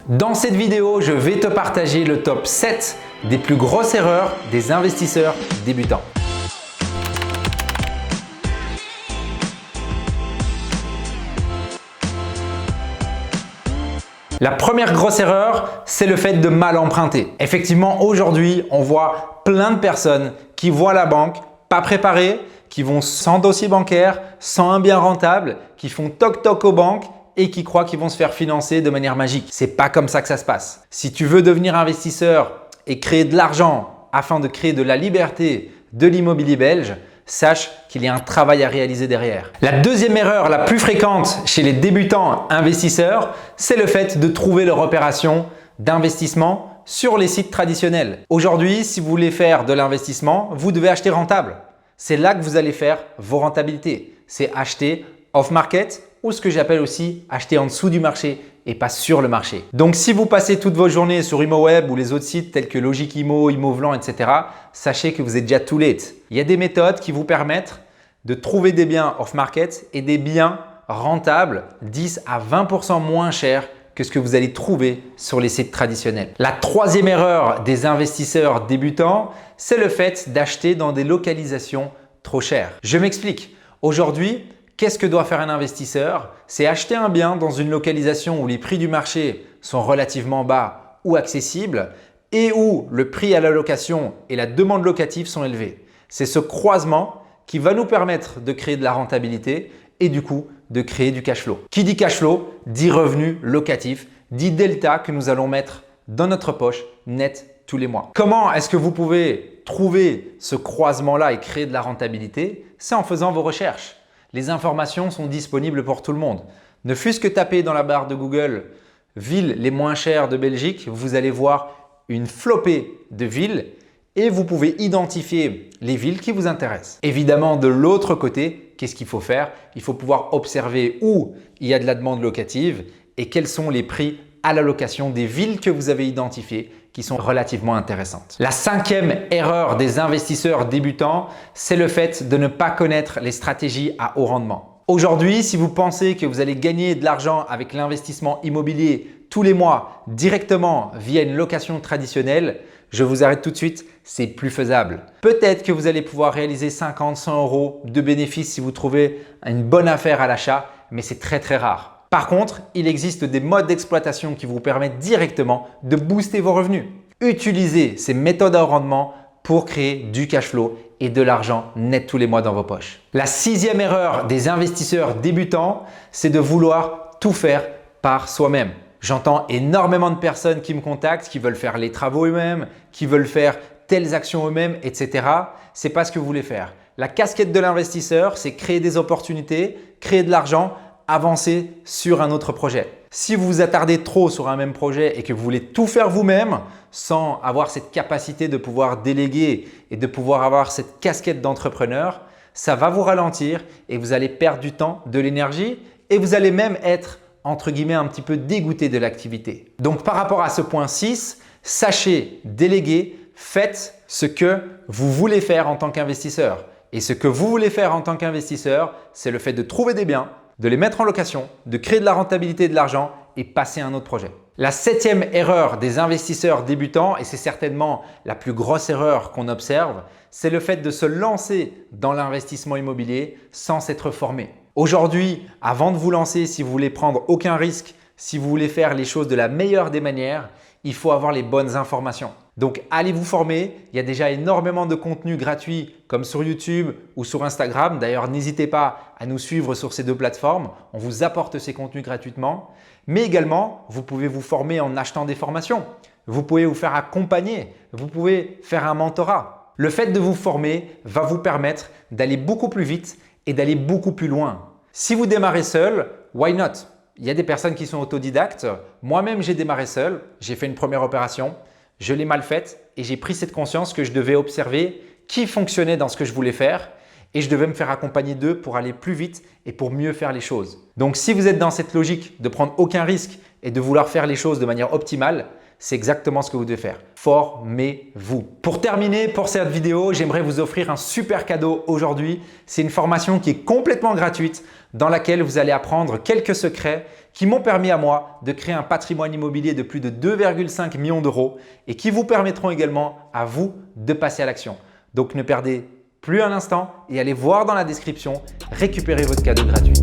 Dans cette vidéo, je vais te partager le top 7 des plus grosses erreurs des investisseurs débutants. La première grosse erreur, c'est le fait de mal emprunter. Effectivement, aujourd'hui, on voit plein de personnes qui voient la banque pas préparées, qui vont sans dossier bancaire, sans un bien rentable, qui font toc-toc aux banques et qui croient qu'ils vont se faire financer de manière magique. C'est pas comme ça que ça se passe. Si tu veux devenir investisseur et créer de l'argent afin de créer de la liberté de l'immobilier belge, sache qu'il y a un travail à réaliser derrière. La deuxième erreur la plus fréquente chez les débutants investisseurs, c'est le fait de trouver leur opération d'investissement sur les sites traditionnels. Aujourd'hui, si vous voulez faire de l'investissement, vous devez acheter rentable. C'est là que vous allez faire vos rentabilités. C'est acheter off-market ou ce que j'appelle aussi acheter en dessous du marché et pas sur le marché. Donc, si vous passez toutes vos journées sur ImoWeb ou les autres sites tels que Logic-Imo, ImoVlan, etc., sachez que vous êtes déjà too late. Il y a des méthodes qui vous permettent de trouver des biens off-market et des biens rentables 10 à 20% moins chers que ce que vous allez trouver sur les sites traditionnels. La troisième erreur des investisseurs débutants, c'est le fait d'acheter dans des localisations trop chères. Je m'explique. Aujourd'hui, qu'est-ce que doit faire un investisseur? C'est acheter un bien dans une localisation où les prix du marché sont relativement bas ou accessibles et où le prix à la location et la demande locative sont élevés. C'est ce croisement qui va nous permettre de créer de la rentabilité et du coup de créer du cash flow. Qui dit cash flow dit revenu locatif, dit delta que nous allons mettre dans notre poche net tous les mois. Comment est-ce que vous pouvez trouver ce croisement-là et créer de la rentabilité? C'est en faisant vos recherches. Les informations sont disponibles pour tout le monde. Ne fût-ce que taper dans la barre de Google « villes les moins chères de Belgique », vous allez voir une flopée de villes et vous pouvez identifier les villes qui vous intéressent. Évidemment, de l'autre côté, qu'est-ce qu'il faut faire? Il faut pouvoir observer où il y a de la demande locative et quels sont les prix à la location des villes que vous avez identifiées qui sont relativement intéressantes. La cinquième erreur des investisseurs débutants, c'est le fait de ne pas connaître les stratégies à haut rendement. Aujourd'hui, si vous pensez que vous allez gagner de l'argent avec l'investissement immobilier tous les mois directement via une location traditionnelle, je vous arrête tout de suite, c'est plus faisable. Peut-être que vous allez pouvoir réaliser 50, 100 euros de bénéfices si vous trouvez une bonne affaire à l'achat, mais c'est très rare. Par contre, il existe des modes d'exploitation qui vous permettent directement de booster vos revenus. Utilisez ces méthodes à haut rendement pour créer du cash flow et de l'argent net tous les mois dans vos poches. La sixième erreur des investisseurs débutants, c'est de vouloir tout faire par soi-même. J'entends énormément de personnes qui me contactent, qui veulent faire les travaux eux-mêmes, qui veulent faire telles actions eux-mêmes, etc. Ce n'est pas ce que vous voulez faire. La casquette de l'investisseur, c'est créer des opportunités, créer de l'argent, avancer sur un autre projet. Si vous vous attardez trop sur un même projet et que vous voulez tout faire vous-même sans avoir cette capacité de pouvoir déléguer et de pouvoir avoir cette casquette d'entrepreneur, ça va vous ralentir et vous allez perdre du temps, de l'énergie et vous allez même être entre guillemets un petit peu dégoûté de l'activité. Donc par rapport à ce point 6, sachez déléguer, faites ce que vous voulez faire en tant qu'investisseur. Et ce que vous voulez faire en tant qu'investisseur, c'est le fait de trouver des biens, de les mettre en location, de créer de la rentabilité et de l'argent et passer à un autre projet. La septième erreur des investisseurs débutants, et c'est certainement la plus grosse erreur qu'on observe, c'est le fait de se lancer dans l'investissement immobilier sans s'être formé. Aujourd'hui, avant de vous lancer, si vous voulez prendre aucun risque, si vous voulez faire les choses de la meilleure des manières, il faut avoir les bonnes informations. Donc, allez vous former. Il y a déjà énormément de contenus gratuits comme sur YouTube ou sur Instagram. D'ailleurs, n'hésitez pas à nous suivre sur ces deux plateformes. On vous apporte ces contenus gratuitement. Mais également, vous pouvez vous former en achetant des formations. Vous pouvez vous faire accompagner. Vous pouvez faire un mentorat. Le fait de vous former va vous permettre d'aller beaucoup plus vite et d'aller beaucoup plus loin. Si vous démarrez seul, why not? Il y a des personnes qui sont autodidactes. Moi-même, j'ai démarré seul. J'ai fait une première opération. Je l'ai mal faite et j'ai pris cette conscience que je devais observer qui fonctionnait dans ce que je voulais faire et je devais me faire accompagner d'eux pour aller plus vite et pour mieux faire les choses. Donc, si vous êtes dans cette logique de prendre aucun risque et de vouloir faire les choses de manière optimale, c'est exactement ce que vous devez faire. Formez-vous. Pour terminer, pour cette vidéo, j'aimerais vous offrir un super cadeau aujourd'hui. C'est une formation qui est complètement gratuite dans laquelle vous allez apprendre quelques secrets qui m'ont permis à moi de créer un patrimoine immobilier de plus de 2,5 millions d'euros et qui vous permettront également à vous de passer à l'action. Donc ne perdez plus un instant et allez voir dans la description, récupérer votre cadeau gratuit.